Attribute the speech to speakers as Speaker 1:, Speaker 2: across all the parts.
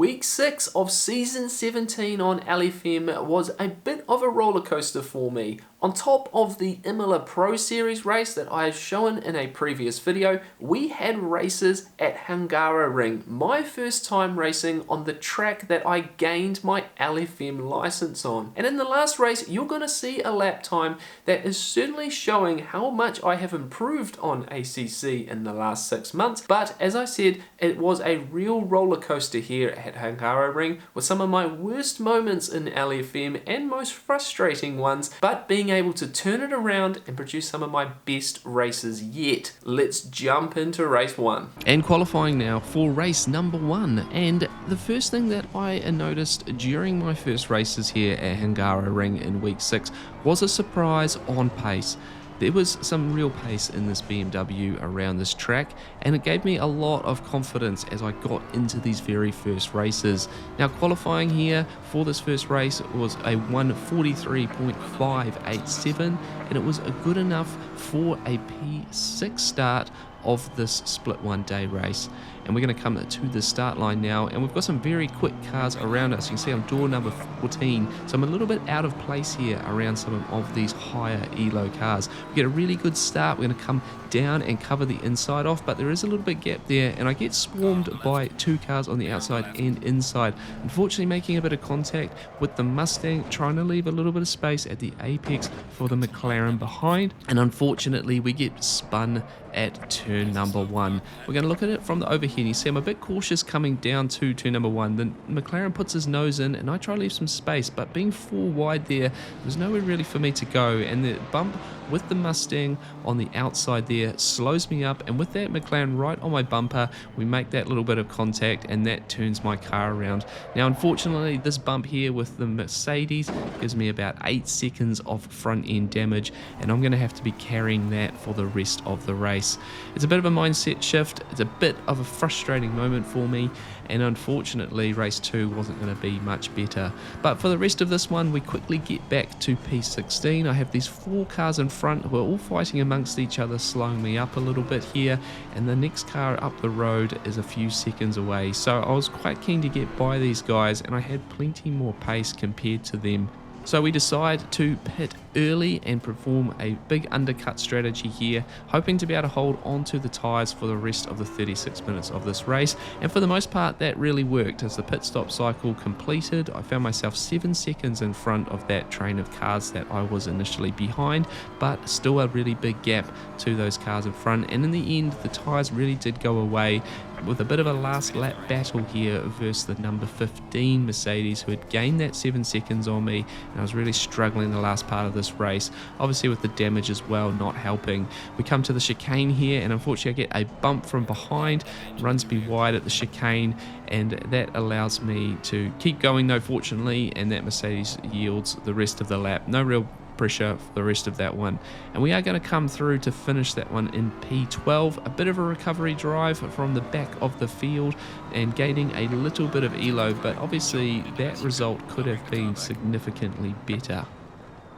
Speaker 1: Week 6 of Season 17 on LFM was a bit of a roller coaster for me. On top of the Imola Pro Series race that I have shown in a previous video, we had races at Hungaroring, my first time racing on the track that I gained my LFM license on. And in the last race, you're going to see a lap time that is certainly showing how much I have improved on ACC in the last 6 months. But as I said, it was a real roller coaster here at Hungaroring with some of my worst moments in LFM and most frustrating ones, but being able to turn it around and produce some of my best races yet. Let's jump into race 1. And qualifying now for race number 1. And the first thing that I noticed during my first races here at Hungaroring in week 6 was a surprise on pace. There was some real pace in this BMW around this track, and it gave me a lot of confidence as I got into these very first races. Now, qualifying here for this first race was a 1:43.587, and it was good enough for a P6 start of this split one day race. And we're going to come to the start line now, and we've got some very quick cars around us. You can see I'm door number 14, so I'm a little bit out of place here around some of these higher ELO cars. We get a really good start. We're going to come down and cover the inside off, but there is a little bit gap there, and I get swarmed by 2 cars on the outside and inside, unfortunately making a bit of contact with the Mustang, trying to leave a little bit of space at the apex for the McLaren behind, and unfortunately we get spun at turn number 1. We're going to look at it from the overhead. You see I'm a bit cautious coming down to turn number 1. The McLaren puts his nose in, and I try to leave some space, but being 4 wide there was nowhere really for me to go, and the bump with the Mustang on the outside there slows me up, and with that McLaren right on my bumper, we make that little bit of contact, and that turns my car around. Now unfortunately this bump here with the Mercedes gives me about 8 seconds of front end damage, and I'm going to have to be carrying that for the rest of the race. It's a bit of a mindset shift, it's a bit of a frustrating moment for me, and unfortunately race 2 wasn't going to be much better. But for the rest of this one, we quickly get back to P16. I have these 4 cars in front who are all fighting amongst each other, slowing me up a little bit here, and the next car up the road is a few seconds away. So I was quite keen to get by these guys, and I had plenty more pace compared to them. So we decide to pit early and perform a big undercut strategy here, hoping to be able to hold on to the tyres for the rest of the 36 minutes of this race. And for the most part that really worked. As the pit stop cycle completed, I found myself 7 seconds in front of that train of cars that I was initially behind, but still a really big gap to those cars in front. And in the end the tyres really did go away, with a bit of a last lap battle here versus the number 15 Mercedes, who had gained that 7 seconds on me, and I was really struggling the last part of this race, obviously with the damage as well not helping. We come to the chicane here, and unfortunately I get a bump from behind, runs me wide at the chicane, and that allows me to keep going though, fortunately, and that Mercedes yields the rest of the lap. No real pressure for the rest of that one, and we are going to come through to finish that one in P12. A bit of a recovery drive from the back of the field and gaining a little bit of elo, but obviously that result could have been significantly better.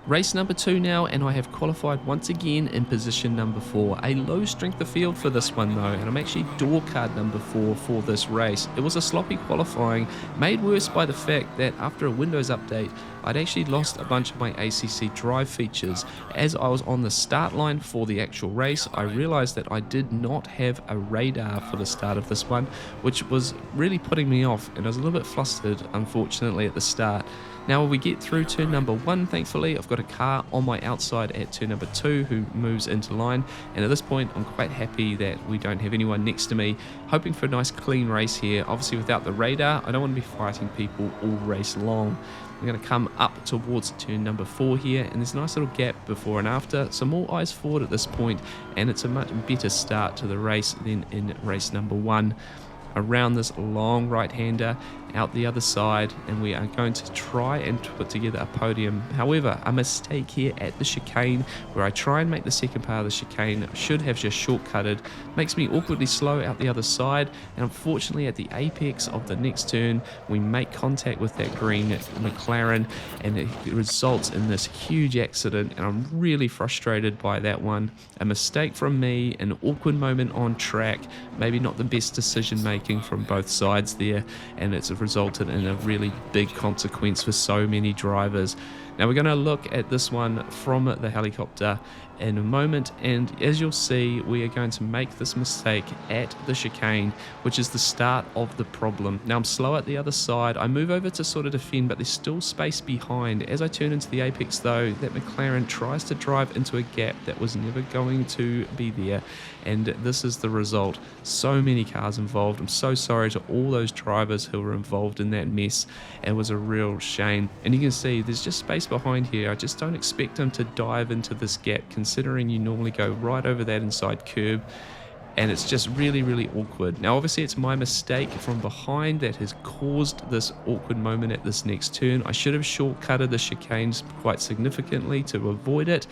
Speaker 1: Race number 2 now, and I have qualified once again in position number 4. A low strength of field for this one though, and I'm actually door card number 4 for this race. It was a sloppy qualifying, made worse by the fact that after a Windows update I'd actually lost a bunch of my ACC drive features. As I was on the start line for the actual race, I realized that I did not have a radar for the start of this one, which was really putting me off, and I was a little bit flustered unfortunately at the start. Now when we get through turn number 1, thankfully I've got a car on my outside at turn number 2 who moves into line, and at this point I'm quite happy that we don't have anyone next to me, hoping for a nice clean race here. Obviously without the radar I don't want to be fighting people all race long. We're going to come up towards turn number 4 here, and there's a nice little gap before and after, so more eyes forward at this point, and it's a much better start to the race than in race number 1. Around this long right-hander out the other side, and we are going to try and put together a podium. However, a mistake here at the chicane, where I try and make the second part of the chicane, should have just shortcutted, makes me awkwardly slow out the other side, and unfortunately at the apex of the next turn we make contact with that green McLaren, and it results in this huge accident, and I'm really frustrated by that one. A mistake from me, an awkward moment on track, maybe not the best decision making, braking from both sides there, and it's resulted in a really big consequence for so many drivers. Now we're going to look at this one from the helicopter in a moment, and as you'll see, we are going to make this mistake at the chicane, which is the start of the problem. Now I'm slow at the other side, I move over to sort of defend, but there's still space behind. As I turn into the apex though, that McLaren tries to drive into a gap that was never going to be there, and this is the result. So many cars involved. I'm so sorry to all those drivers who were involved in that mess. It was a real shame, and you can see there's just space behind here. I just don't expect him to dive into this gap, considering you normally go right over that inside curb, and it's just really awkward. Now obviously it's my mistake from behind that has caused this awkward moment at this next turn. I should have shortcutted the chicanes quite significantly to avoid it,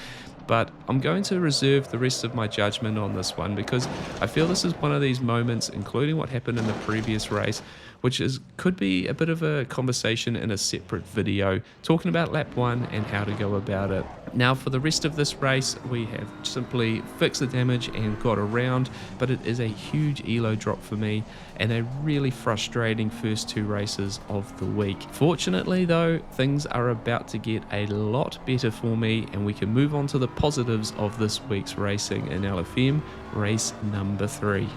Speaker 1: but I'm going to reserve the rest of my judgment on this one, because I feel this is one of these moments, including what happened in the previous race, which could be a bit of a conversation in a separate video, talking about lap 1 and how to go about it. Now for the rest of this race, we have simply fixed the damage and got around, but it is a huge elo drop for me and a really frustrating first 2 races of the week. Fortunately though, things are about to get a lot better for me, and we can move on to the positives of this week's racing in LFM, race number 3.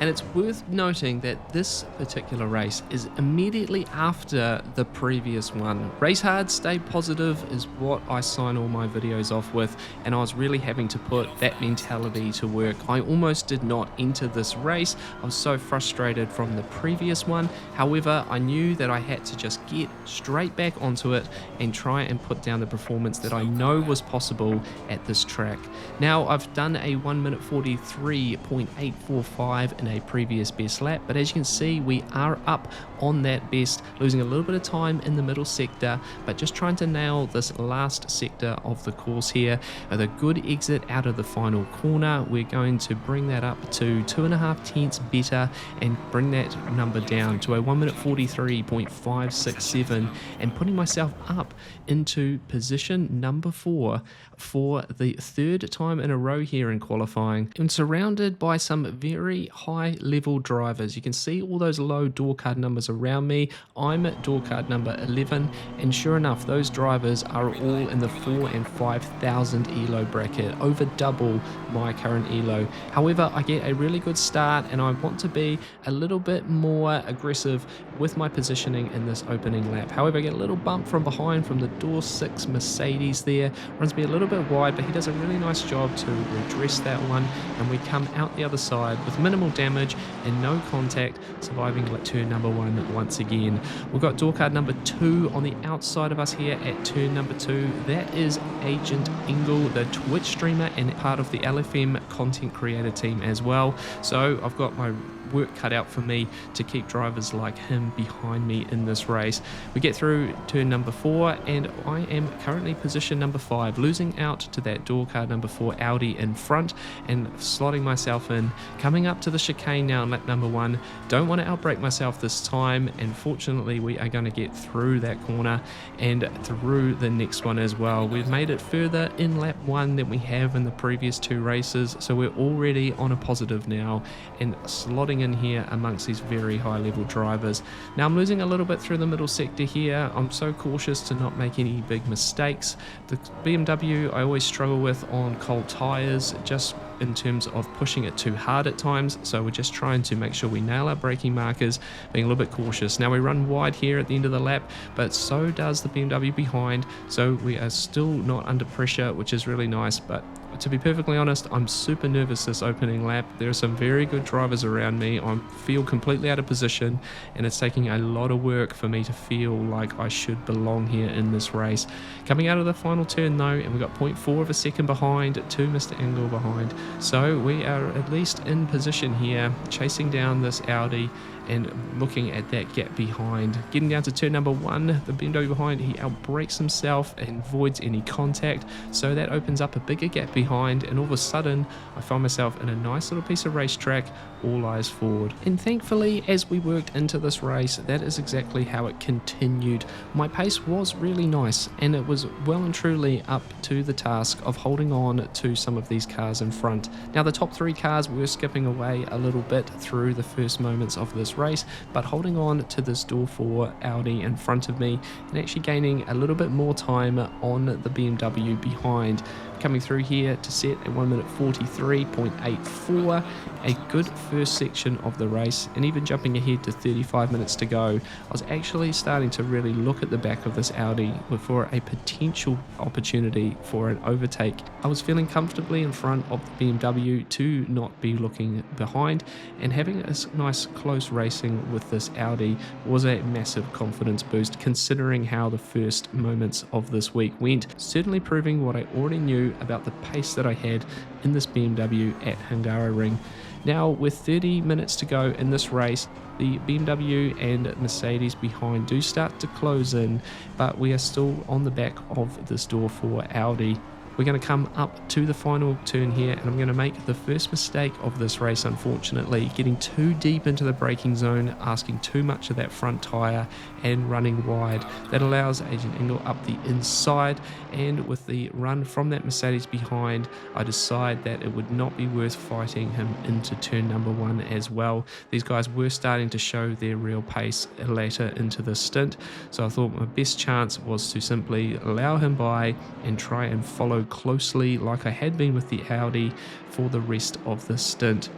Speaker 1: And it's worth noting that this particular race is immediately after the previous one. Race hard, stay positive is what I sign all my videos off with, and I was really having to put that mentality to work. I almost did not enter this race. I was so frustrated from the previous one. However, I knew that I had to just get straight back onto it and try and put down the performance that I know was possible at this track. Now, I've done a 1 minute 43.845 in a previous best lap, but as you can see, we are up on that best, losing a little bit of time in the middle sector, but just trying to nail this last sector of the course here. With a good exit out of the final corner, we're going to bring that up to 2.5 tenths better and bring that number down to a 1 minute 43.567, and putting myself up into position number 4 for the 3rd time in a row here in qualifying, and surrounded by some very high level drivers. You can see all those low door card numbers around me. I'm at door card number 11, and sure enough, those drivers are all in the 4,000 and 5,000 elo bracket, over double my current elo. However, I get a really good start, and I want to be a little bit more aggressive with my positioning in this opening lap. However, I get a little bump from behind from the door 6 Mercedes there, runs me a little bit wide, but he does a really nice job to redress that one, and we come out the other side with minimal damage and no contact, surviving turn number 1 once again. We've got door card number 2 on the outside of us here at turn number 2. That is Agent Engel, the Twitch streamer and part of the LFM content creator team as well. So I've got my work cut out for me to keep drivers like him behind me in this race. We get through turn number 4, and I am currently position number 5, losing out to that door card number 4 Audi in front and slotting myself in, coming up to the chicane now in lap number 1. Don't want to outbrake myself this time, and fortunately we are going to get through that corner and through the next one as well. We've made it further in lap 1 than we have in the previous 2 races, so we're already on a positive now and slotting in here amongst these very high level drivers. Now I'm losing a little bit through the middle sector here. I'm so cautious to not make any big mistakes. The BMW I always struggle with on cold tires, just in terms of pushing it too hard at times, so we're just trying to make sure we nail our braking markers, being a little bit cautious. Now we run wide here at the end of the lap, but so does the BMW behind, so we are still not under pressure, which is really nice. But to be perfectly honest, I'm super nervous this opening lap. There are some very good drivers around me. I feel completely out of position, and it's taking a lot of work for me to feel like I should belong here in this race. Coming out of the final turn though, and we've got 0.4 of a second behind, to Mr. Engel behind. So we are at least in position here, chasing down this Audi, and looking at that gap behind. Getting down to turn number 1, the BMW behind, he outbrakes himself and avoids any contact, so that opens up a bigger gap behind, and all of a sudden I find myself in a nice little piece of racetrack, all eyes forward. And thankfully, as we worked into this race, that is exactly how it continued. My pace was really nice, and it was well and truly up to the task of holding on to some of these cars in front. Now the top 3 cars were skipping away a little bit through the first moments of this race, but holding on to this door 4 Audi in front of me and actually gaining a little bit more time on the BMW behind. Coming through here to set a 1 minute 43.84, a good first section of the race, and even jumping ahead to 35 minutes to go, I was actually starting to really look at the back of this Audi for a potential opportunity for an overtake. I was feeling comfortably in front of the BMW to not be looking behind, and having a nice close racing with this Audi was a massive confidence boost considering how the first moments of this week went, certainly proving what I already knew about the pace that I had in this BMW at Hungaroring. Now with 30 minutes to go in this race, the BMW and Mercedes behind do start to close in, but we are still on the back of this door 4 Audi. We're going to come up to the final turn here, and I'm going to make the first mistake of this race, unfortunately, getting too deep into the braking zone, asking too much of that front tyre and running wide. That allows Agent Engel up the inside, and with the run from that Mercedes behind, I decide that it would not be worth fighting him into turn number 1 as well. These guys were starting to show their real pace later into the stint, so I thought my best chance was to simply allow him by and try and follow closely like I had been with the Audi for the rest of the stint.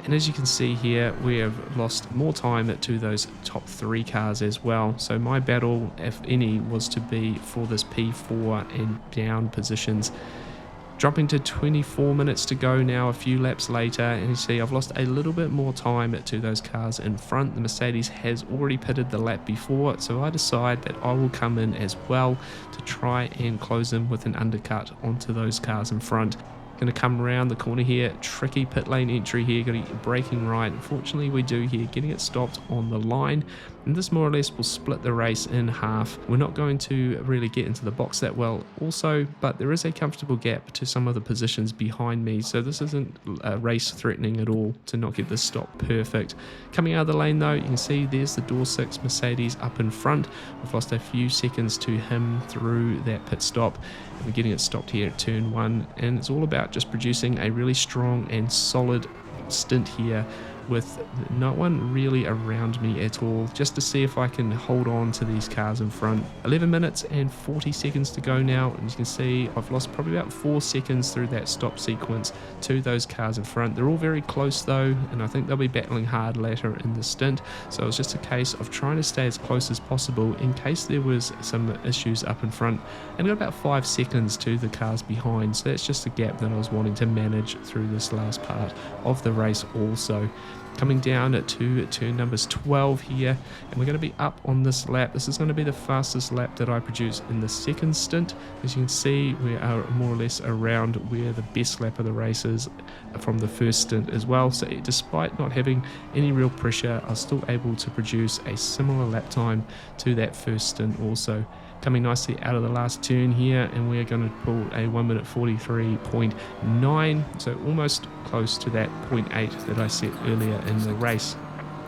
Speaker 1: And as you can see here, we have lost more time to those top 3 cars as well. So my battle, if any, was to be for this P4 and down positions. Dropping to 24 minutes to go now, a few laps later, and you see I've lost a little bit more time to those cars in front. The Mercedes has already pitted the lap before, so I decide that I will come in as well to try and close them with an undercut onto those cars in front. Going to come around the corner here, tricky pit lane entry here, got to get braking right. Unfortunately we do here, getting it stopped on the line, and this more or less will split the race in half. We're not going to really get into the box that well also, but there is a comfortable gap to some of the positions behind me, so this isn't race threatening at all to not get this stop perfect. Coming out of the lane though, you can see there's the door 6 Mercedes up in front. We've lost a few seconds to him through that pit stop, and we're getting it stopped here at turn 1, and it's all about just producing a really strong and solid stint here with no one really around me at all, just to see if I can hold on to these cars in front. 11 minutes and 40 seconds to go now, and you can see I've lost probably about 4 seconds through that stop sequence to those cars in front. They're all very close though, and I think they'll be battling hard later in the stint, so it's just a case of trying to stay as close as possible in case there was some issues up in front. And I got about 5 seconds to the cars behind, so that's just a gap that I was wanting to manage through this last part of the race also. Coming down to turn numbers 12 here, and we're going to be up on this lap. This is going to be the fastest lap that I produce in the second stint. As you can see, we are more or less around where the best lap of the race is from the first stint as well. So despite not having any real pressure, I was still able to produce a similar lap time to that first stint also. Coming nicely out of the last turn here, and we're going to pull a 1 minute 43.9, so almost close to that 0.8 that I set earlier in the race.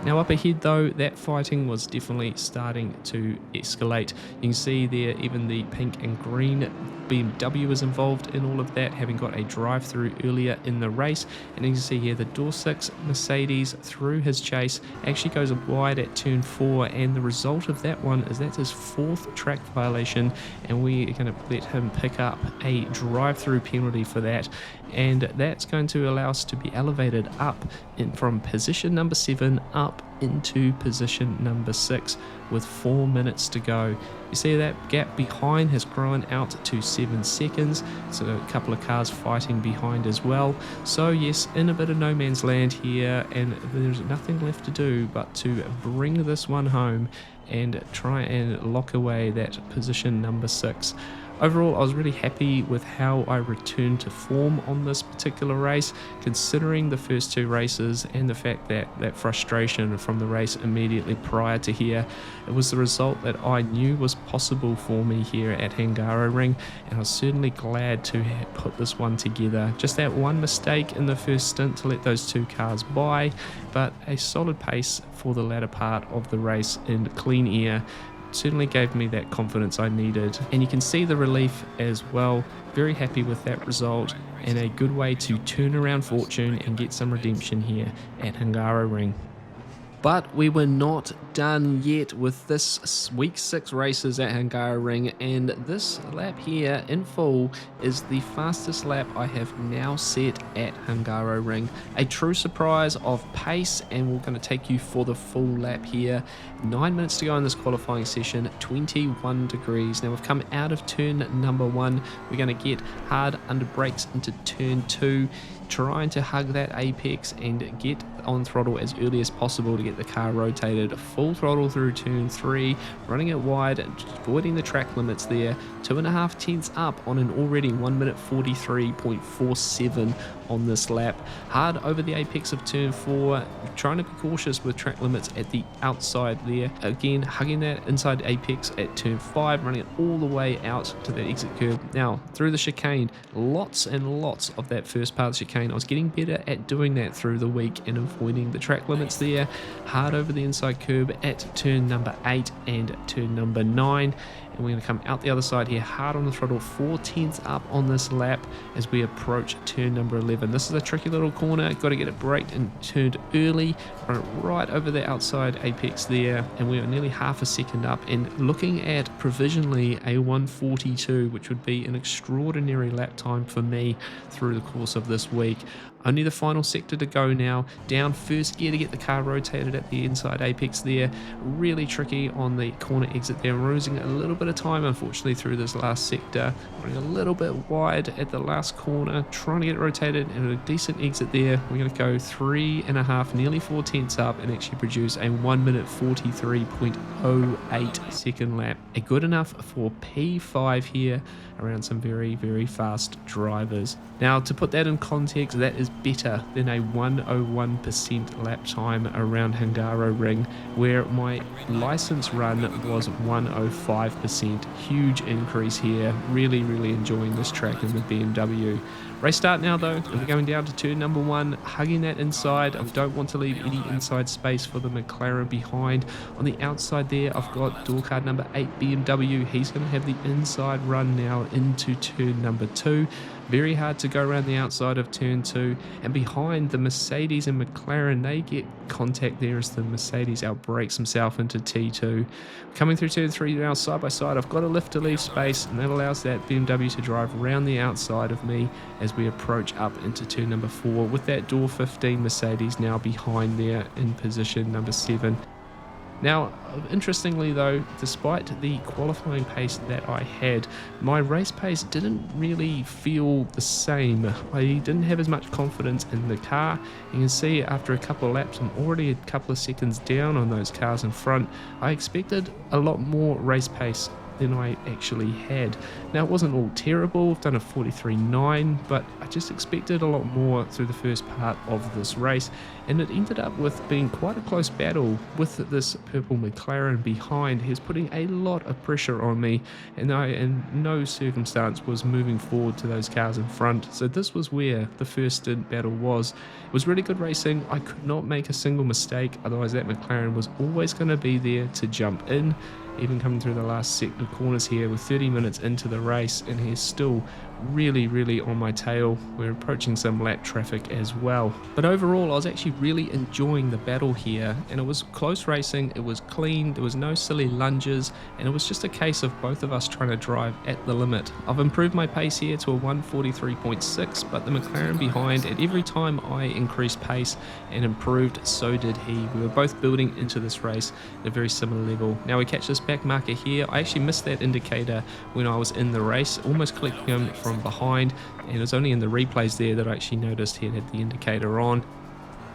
Speaker 1: Now up ahead though, that fighting was definitely starting to escalate. You can see there even the pink and green BMW was involved in all of that, having got a drive-through earlier in the race. And you can see here the door 6 Mercedes through his chase actually goes wide at turn 4, and the result of that one is that's his 4th track violation, and we are going to let him pick up a drive-through penalty for that, and that's going to allow us to be elevated up from position number 7 up into position number 6 with 4 minutes to go. You see that gap behind has grown out to 7 seconds, so a couple of cars fighting behind as well. So yes, in a bit of no man's land here, and there's nothing left to do but to bring this one home and try and lock away that position number 6. Overall, I was really happy with how I returned to form on this particular race, considering the first two races and the fact that that frustration from the race immediately prior to here. It was the result that I knew was possible for me here at Hungaroring, and I was certainly glad to put this one together. Just that one mistake in the first stint to let those two cars by, but a solid pace for the latter part of the race in clean air certainly gave me that confidence I needed. And you can see the relief as well. Very happy with that result, and a good way to turn around fortune and get some redemption here at Hungaroring. But we were not done yet with this week 6 races at Hungaroring, and this lap here in full is the fastest lap I have now set at Hungaroring. A true surprise of pace, and we're going to take you for the full lap here. 9 minutes to go in this qualifying session, 21 degrees. Now we've come out of turn number 1. We're going to get hard under brakes into turn 2, trying to hug that apex and get on throttle as early as possible to get the car rotated. Full throttle through turn 3, running it wide, avoiding the track limits there. 2.5 tenths up on an already 1 minute 43.47 on this lap. Hard over the apex of turn 4, trying to be cautious with track limits at the outside there. Again, hugging that inside apex at turn 5, running it all the way out to that exit curb. Now, through the chicane, lots and lots of that first part of the chicane. I was getting better at doing that through the week and avoiding the track limits there. Hard over the inside curb at turn number 8 and turn number 9. And we're going to come out the other side here, hard on the throttle, 4 tenths up on this lap as we approach turn number 11. This is a tricky little corner, got to get it braked and turned early, run it right over the outside apex there, and we are nearly half a second up and looking at provisionally a 1:42, which would be an extraordinary lap time for me through the course of this week. Only the final sector to go now. Down first gear to get the car rotated at the inside apex there. Really tricky on the corner exit there. We're losing a little bit of time, unfortunately, through this last sector. Running a little bit wide at the last corner, trying to get it rotated, and a decent exit there. We're going to go 3.5, nearly 4 tenths up, and actually produce a 1 minute 43.08 second lap. A good enough for P5 here around some very, very fast drivers. Now, to put that in context, that is better than a 101% lap time around Hungaroring, where my license run was 105%. Huge increase here. Really, really enjoying this track in the BMW. Race start now though, and we're going down to turn number 1, hugging that inside. I don't want to leave any inside space for the McLaren behind. On the outside there, I've got door card number 8 BMW. He's going to have the inside run now into turn number 2. Very hard to go around the outside of turn 2, and behind the Mercedes and McLaren, they get contact there as the Mercedes outbrakes himself into T2. Coming through turn 3 now side by side, I've got a lift to leave space, and that allows that BMW to drive around the outside of me as we approach up into turn number 4 with that door 15 Mercedes now behind there in position number 7. Now, interestingly though, despite the qualifying pace that I had, my race pace didn't really feel the same. I didn't have as much confidence in the car. You can see after a couple of laps, I'm already a couple of seconds down on those cars in front. I expected a lot more race pace than I actually had. Now, it wasn't all terrible. I've done a 43.9, but I just expected a lot more through the first part of this race, and it ended up with being quite a close battle with this purple McLaren behind. He's putting a lot of pressure on me, and I in no circumstance was moving forward to those cars in front. So this was where the first stint battle was. It was really good racing. I could not make a single mistake, otherwise that McLaren was always going to be there to jump in. Even coming through the last sector corners here, with 30 minutes into the race, and he's still really on my tail. We're approaching some lap traffic as well, but overall I was actually really enjoying the battle here, and it was close racing. It was clean, there was no silly lunges, and it was just a case of both of us trying to drive at the limit. I've improved my pace here to a 1:43.6, but the McLaren behind, at every time I increased pace and improved, so did he. We were both building into this race at a very similar level. Now we catch this back marker here. I actually missed that indicator when I was in the race, almost collecting him from behind, and it was only in the replays there that I actually noticed he had the indicator on.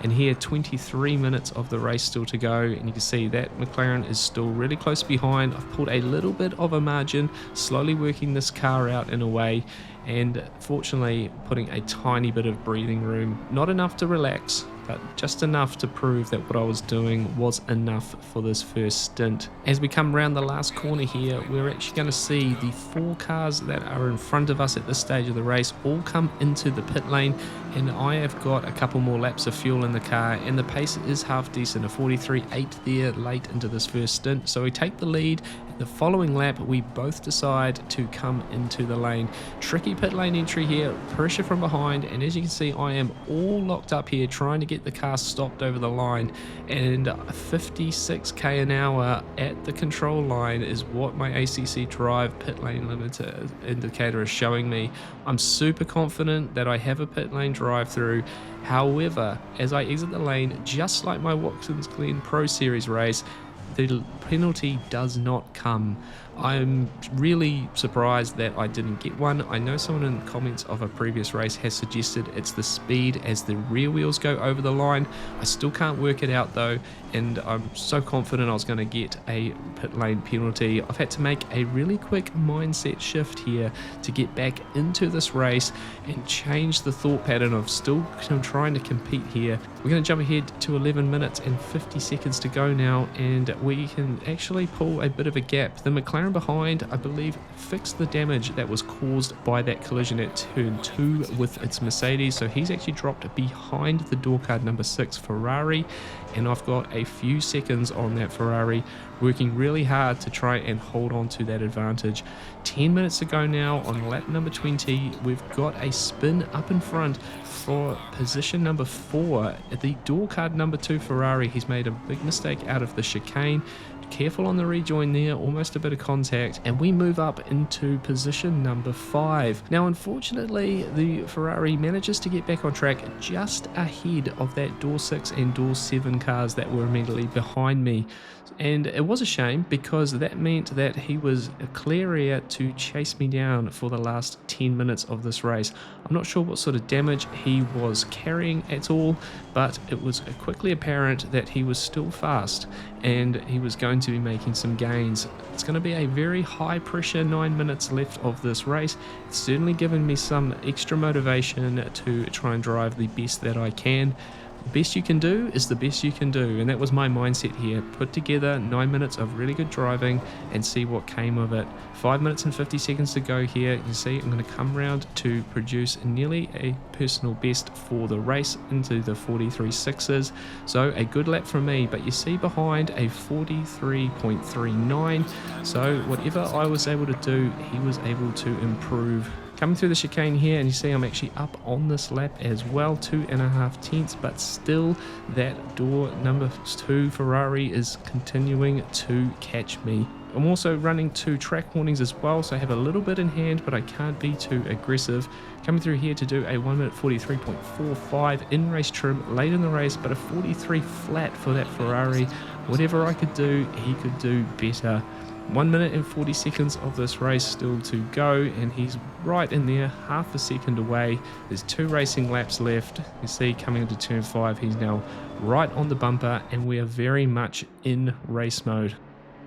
Speaker 1: And here 23 minutes of the race still to go, and you can see that McLaren is still really close behind. I've pulled a little bit of a margin, slowly working this car out in a way, and fortunately putting a tiny bit of breathing room, not enough to relax, but just enough to prove that what I was doing was enough for this first stint. As we come around the last corner here, we're actually going to see the 4 cars that are in front of us at this stage of the race all come into the pit lane, and I have got a couple more laps of fuel in the car, and the pace is half decent, a 43.8 there late into this first stint. So we take the lead. The following lap, we both decide to come into the lane. Tricky pit lane entry here, pressure from behind, and as you can see, I am all locked up here trying to get the car stopped over the line, and 56k an hour at the control line is what my ACC drive pit lane limiter indicator is showing me. I'm super confident that I have a pit lane drive through. However, as I exit the lane, just like my Watkins Glen Pro Series race, the penalty does not come. I'm really surprised that I didn't get one. I know someone in the comments of a previous race has suggested it's the speed as the rear wheels go over the line. I still can't work it out though, and I'm so confident I was going to get a pit lane penalty. I've had to make a really quick mindset shift here to get back into this race and change the thought pattern of still trying to compete here. We're going to jump ahead to 11 minutes and 50 seconds to go now, and we can actually pull a bit of a gap. The McLaren behind, I believe, fixed the damage that was caused by that collision at turn 2 with its Mercedes, so he's actually dropped behind the door card number 6 Ferrari, and I've got a few seconds on that Ferrari, working really hard to try and hold on to that advantage. 10 minutes to go now on lap number 20. We've got a spin up in front for position number 4 at the door card number 2 Ferrari. He's made a big mistake out of the chicane. Careful on the rejoin there, almost a bit of contact, and we move up into position number 5. Now unfortunately the Ferrari manages to get back on track just ahead of that door 6 and door 7 cars that were immediately behind me, and it was a shame because that meant that he was a clear air to chase me down for the last 10 minutes of this race. I'm not sure what sort of damage he was carrying at all, but it was quickly apparent that he was still fast and he was going to be making some gains. It's going to be a very high pressure 9 minutes left of this race. It's certainly given me some extra motivation to try and drive the best that I can. The best you can do is the best you can do, and that was my mindset here. Put together 9 minutes of really good driving and see what came of it. 5 minutes and 50 seconds to go here. You can see I'm going to come round to produce nearly a personal best for the race into the 43.6s, so a good lap from me, but you see behind a 43.39, so whatever I was able to do, he was able to improve. Coming through the chicane here, and you see I'm actually up on this lap as well, 2.5 tenths, but still that door number 2 Ferrari is continuing to catch me. I'm also running 2 track warnings as well, so I have a little bit in hand, but I can't be too aggressive. Coming through here to do a 1 minute 43.45 in race trim late in the race, but a 43 flat for that Ferrari. Whatever I could do, he could do better. 1 minute and 40 seconds of this race still to go, and he's right in there, half a second away. There's 2 racing laps left. You see coming into turn 5, he's now right on the bumper, and we are very much in race mode.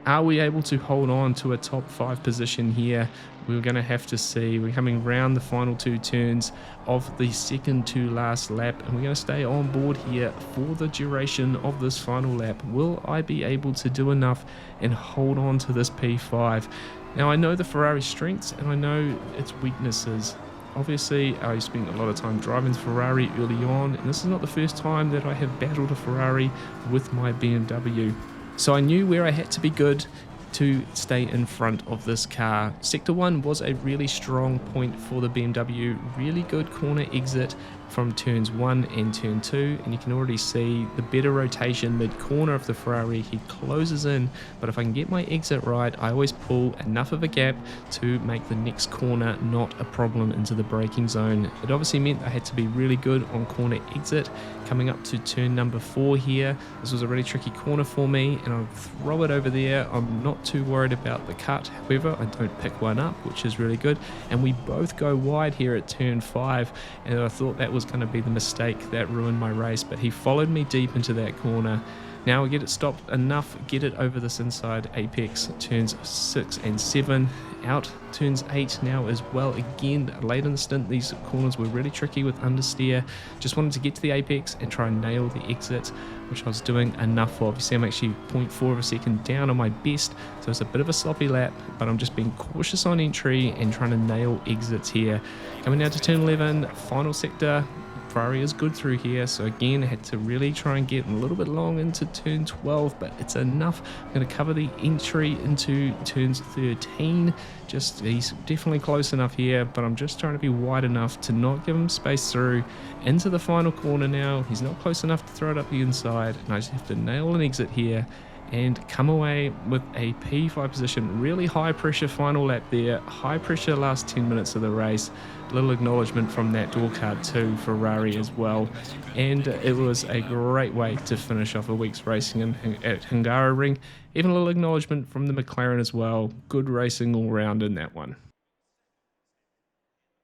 Speaker 1: Are we able to hold on to a top 5 position here? We're going to have to see. We're coming round the final 2 turns of the second to last lap, and we're going to stay on board here for the duration of this final lap. Will I be able to do enough and hold on to this P5? Now I know the Ferrari's strengths and I know its weaknesses. Obviously I spent a lot of time driving the Ferrari early on, and this is not the first time that I have battled a Ferrari with my BMW. So I knew where I had to be good to stay in front of this car. Sector 1 was a really strong point for the BMW, really good corner exit from turns 1 and turn 2, and you can already see the better rotation mid-corner of the Ferrari. He closes in, but if I can get my exit right, I always pull enough of a gap to make the next corner not a problem into the braking zone. It obviously meant I had to be really good on corner exit. Coming up to turn number 4 here, this was a really tricky corner for me, and I'll throw it over there. I'm not too worried about the cut, however I don't pick one up, which is really good, and we both go wide here at turn 5, and I thought that was was going to be the mistake that ruined my race, but he followed me deep into that corner. Now we get it stopped enough, get it over this inside apex, turns 6 and 7, out turns 8 now as well. Again, late in the stint, these corners were really tricky with understeer. Just wanted to get to the apex and try and nail the exit, which I was doing enough of. You see I'm actually 0.4 of a second down on my best, so it's a bit of a sloppy lap, but I'm just being cautious on entry and trying to nail exits here. Coming down to turn 11, final sector. Ferrari is good through here, so again I had to really try and get a little bit long into turn 12, but it's enough. I'm going to cover the entry into turns 13. He's definitely close enough here, but I'm just trying to be wide enough to not give him space through into the final corner now. He's not close enough to throw it up the inside, and I just have to nail an exit here and come away with a P5 position. Really high pressure final lap there, high pressure last 10 minutes of the race. Little acknowledgement from that door card to Ferrari as well, and it was a great way to finish off a week's racing at Hungaroring. Even a little acknowledgement from the McLaren as well. Good racing all round in that one.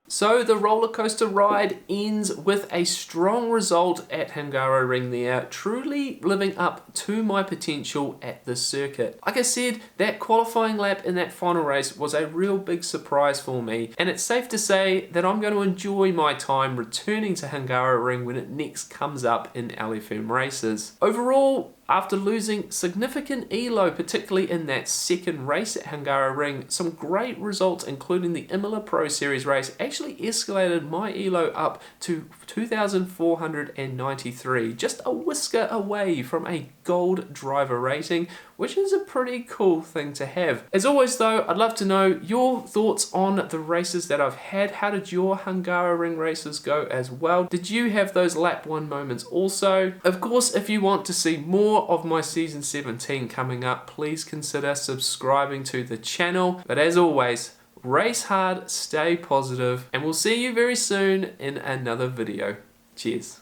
Speaker 1: So the roller coaster ride ends with a strong result at Hungaroring there, truly living up to my potential at this circuit. Like I said, that qualifying lap in that final race was a real big surprise for me, and it's safe to say that I'm going to enjoy my time returning to Hungaroring when it next comes up in LFM races. Overall, after losing significant elo, particularly in that second race at Hungaroring, some great results including the Imola Pro Series race actually escalated my elo up to 2,493, just a whisker away from a gold driver rating, which is a pretty cool thing to have. As always though, I'd love to know your thoughts on the races that I've had. How did your Hungaroring races go as well? Did you have those lap 1 moments also? Of course, if you want to see more of my season 17 coming up, please consider subscribing to the channel. But as always, race hard, stay positive, and we'll see you very soon in another video. Cheers.